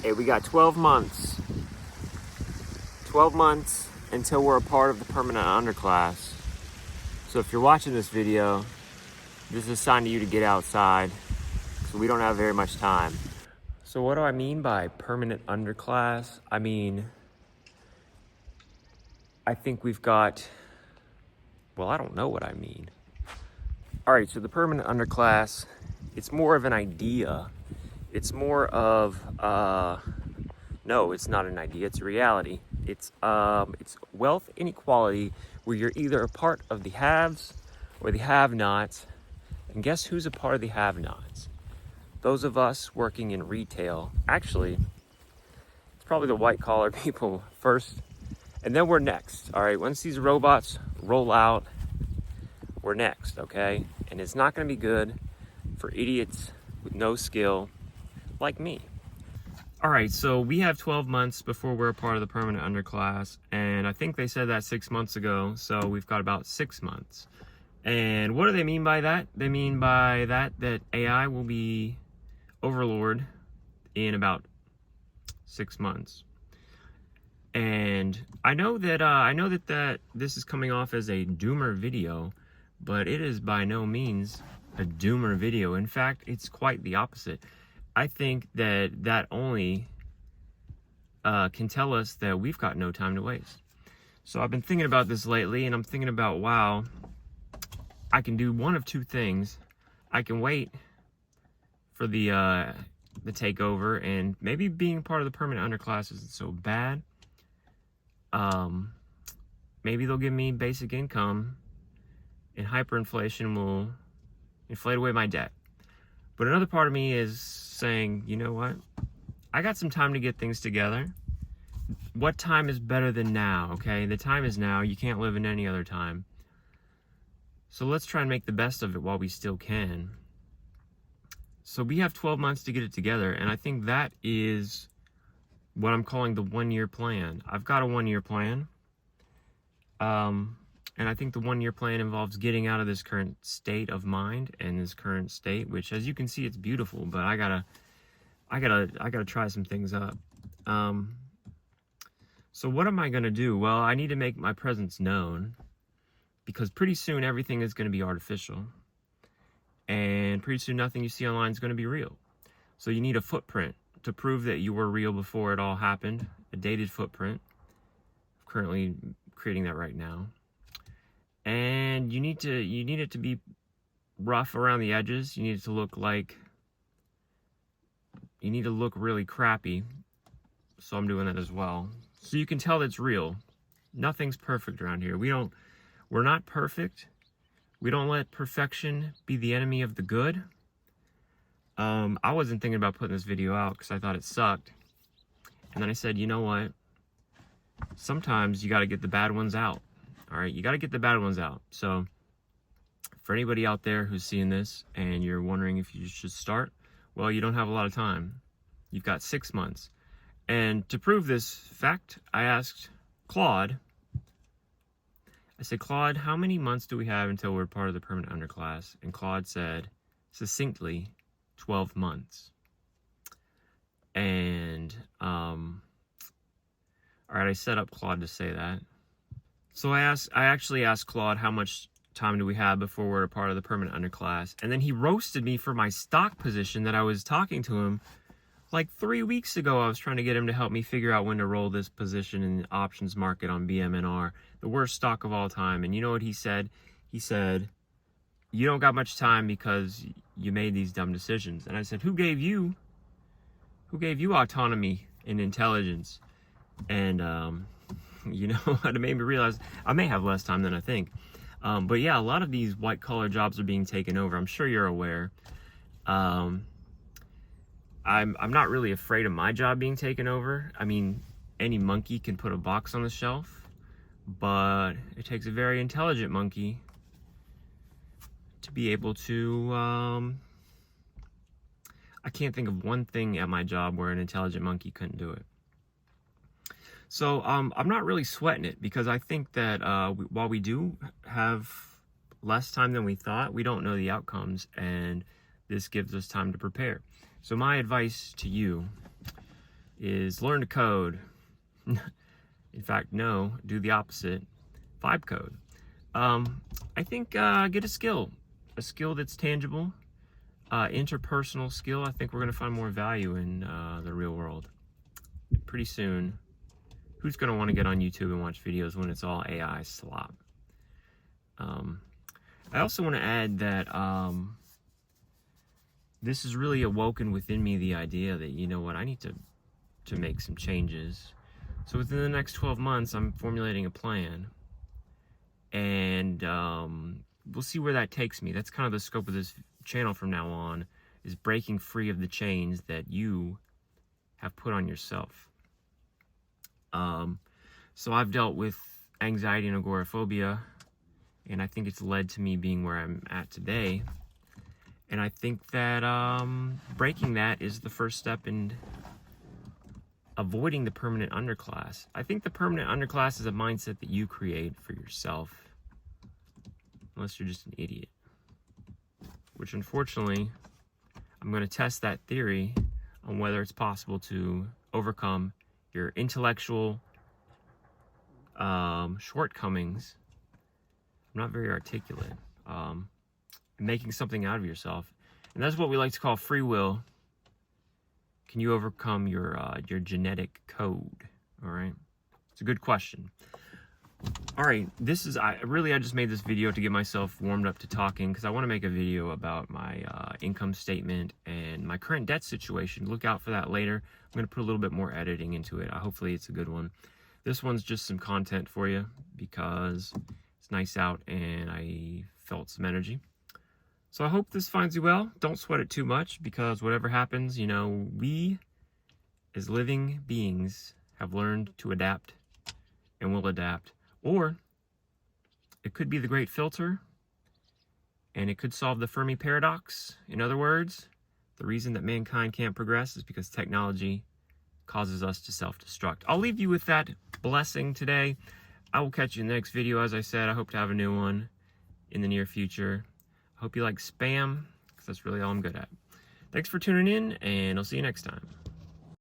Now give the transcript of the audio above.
Hey, we got 12 months. 12 months until we're a part of the permanent underclass. So if you're watching this video, this is a sign to you to get outside, so we don't have very much time. So what do I mean by permanent underclass? I think we've got, well, I don't know what I mean. All right, so the permanent underclass, it's more of an idea. It's more of, no, it's not an idea, it's a reality. It's wealth inequality where you're either a part of the haves or the have-nots. And guess who's a part of the have-nots? Those of us working in retail. Actually, it's probably the white-collar people first, and then we're next, all right? Once these robots roll out, we're next, okay? And it's not gonna be good for idiots with no skill like me. All right, so we have 12 months before we're a part of the permanent underclass, and I think they said that 6 months ago, so we've got about 6 months. And what do they mean by that? They mean by that AI will be overlord in about 6 months. And I know that this is coming off as a doomer video, but it is by no means a doomer video. In fact, it's quite the opposite. I think that only can tell us that we've got no time to waste. So I've been thinking about this lately, and I'm thinking about, wow, I can do one of two things. I can wait for the takeover, and maybe being part of the permanent underclass isn't so bad. Maybe they'll give me basic income, and hyperinflation will inflate away my debt. But another part of me is saying, you know what? I got some time to get things together. What time is better than now, okay? The time is now. You can't live in any other time. So let's try and make the best of it while we still can. So we have 12 months to get it together, and I think that is what I'm calling the one-year plan. I've got a one-year plan. And I think the one-year plan involves getting out of this current state of mind and this current state, which, as you can see, it's beautiful, but I gotta try some things up. So what am I gonna do? Well, I need to make my presence known, because pretty soon everything is gonna be artificial, and pretty soon nothing you see online is gonna be real. So you need a footprint to prove that you were real before it all happened, a dated footprint. I'm currently creating that right now. And you need it to be rough around the edges. You need it to look really crappy. So I'm doing that as well. So you can tell that it's real. Nothing's perfect around here. We're not perfect. We don't let perfection be the enemy of the good. I wasn't thinking about putting this video out because I thought it sucked. And then I said, you know what? Sometimes you got to get the bad ones out. All right, you got to get the bad ones out. So for anybody out there who's seeing this and you're wondering if you should start, well, you don't have a lot of time. You've got 6 months. And to prove this fact, I asked Claude, I said, Claude, how many months do we have until we're part of the permanent underclass? And Claude said, succinctly, 12 months. And, all right, I set up Claude to say that. So I actually asked Claude how much time do we have before we're a part of the permanent underclass, and then he roasted me for my stock position that I was talking to him like 3 weeks ago. I was trying to get him to help me figure out when to roll this position in the options market on BMNR, the worst stock of all time. And you know what he said? He said, you don't got much time because you made these dumb decisions. And I said, who gave you autonomy and intelligence? And you know, it made me realize I may have less time than I think. But yeah, a lot of these white-collar jobs are being taken over. I'm sure you're aware. I'm not really afraid of my job being taken over. I mean, any monkey can put a box on the shelf, but it takes a very intelligent monkey to be able to, I can't think of one thing at my job where an intelligent monkey couldn't do it. So I'm not really sweating it, because I think that while we do have less time than we thought, we don't know the outcomes, and this gives us time to prepare. So my advice to you is learn to code. In fact, no, do the opposite, vibe code. I think get a skill that's tangible, interpersonal skill. I think we're going to find more value in the real world pretty soon. Who's going to want to get on YouTube and watch videos when it's all AI slop? I also want to add that this has really awoken within me the idea that, you know what, I need to make some changes. So within the next 12 months, I'm formulating a plan, and we'll see where that takes me. That's kind of the scope of this channel from now on, is breaking free of the chains that you have put on yourself. So I've dealt with anxiety and agoraphobia, and I think it's led to me being where I'm at today. And I think that breaking that is the first step in avoiding the permanent underclass. I think the permanent underclass is a mindset that you create for yourself, unless you're just an idiot. Which, unfortunately, I'm going to test that theory on whether it's possible to overcome your intellectual shortcomings. I'm not very articulate. Making something out of yourself, and that's what we like to call free will. Can you overcome your genetic code? All right, it's a good question. All right, this is I just made this video to get myself warmed up to talking, because I want to make a video about my income statement and my current debt situation. Look out for that later. I'm going to put a little bit more editing into it. Hopefully it's a good one. This one's just some content for you because it's nice out and I felt some energy. So I hope this finds you well. Don't sweat it too much, because whatever happens, you know, we as living beings have learned to adapt and will adapt. Or it could be the great filter, and it could solve the Fermi paradox. In other words, the reason that mankind can't progress is because technology causes us to self-destruct. I'll leave you with that blessing today. I will catch you in the next video. As I said, I hope to have a new one in the near future. I hope you like spam, because that's really all I'm good at. Thanks for tuning in, and I'll see you next time.